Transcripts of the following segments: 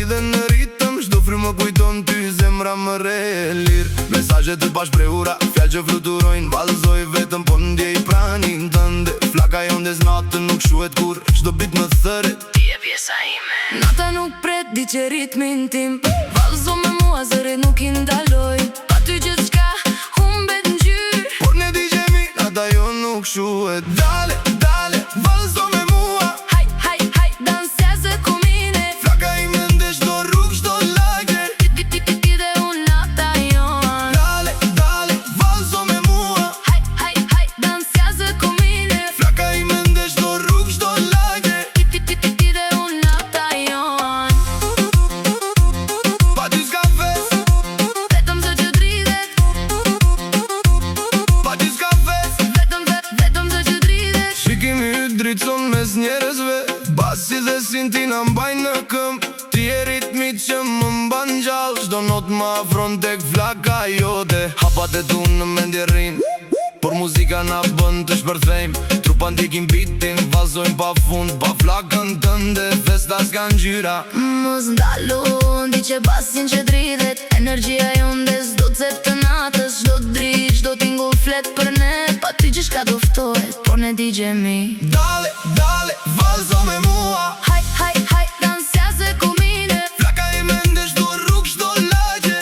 lidhe në ritëm, çdo frymë më kujton ty, zemra më re lirë. Mesazhe të bashkëprehura, fjalë që fluturojnë, vallëzoj vetëm po ndjej pranin tënde. Flaka jonde natën nuk shuhet kur, çdo bit më thëret, ti je pjesa ime. Nata nuk pret, di që ritmin tim vallëzo me mua, zërit nuk i ndaloj. Pa ty gjithçka humbet ngjyrë, por ne digjemi, nata jo nuk shuhet. Dale, dale, vallëzo me mua, haj, haj, haj, dansează cu mine. flaka ime ndesh çdo rrugë, çdo lagje. Ti dhe unë nata jon. Dale, dale, vallëzo me mua, Haj, haj, haj, dansează cu mine. flaka ime ndesh çdo rrugë, çdo lagje. Ti dhe unë nata jon. Pa ty s'ka fes, Vetëm zë që dridhet, pa ty s'ka fes. vetëm zë që dridhet. Shikimi yt drejton mes njerëzve, basi dhe sinti na mbajnë në këmbë. Ti je ritmi që më mban gjallë, çdo not më afron tek flaka jote. Hapat e tu në mendje rrin, por muzika na bën të shpërthejmë. Trupa ndikin bitin, vallëzojmë pa fund, pa flakën tënde, festa s'kan ngjyra. Mos ndalu, ndi që basin që dridhet. Energjia jonde s'do të cep të natës, çdo dritë, çdo tingull flet për ne. Pa ty gjithçka do ftohet, por ne digjemi. Dale, dale, vallëzo me mua, Haj, haj, haj, dansează cu mine. flaka ime ndesh çdo rrugë, çdo lagje.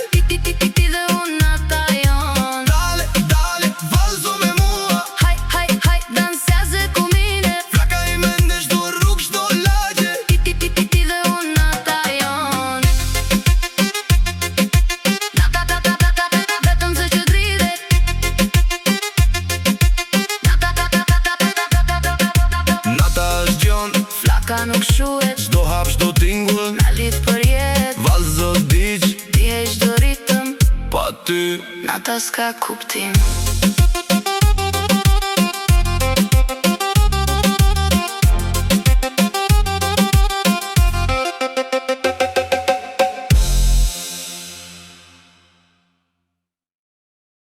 Ti dhe unë nata jon. Dale, dale, vallëzo me mua, Haj, haj, haj, dansează cu mine. flaka ime ndesh çdo rrugë, çdo lagje. Ti dhe unë nata jon. Vetëm zë që dridhet. Nata është gjon, Flaka nuk shuhet, çdo hap, çdo tingull, na lidh për jetë. vallëzo diq, Ti e çdo ritëm, pa ty. nata s'ka kuptim.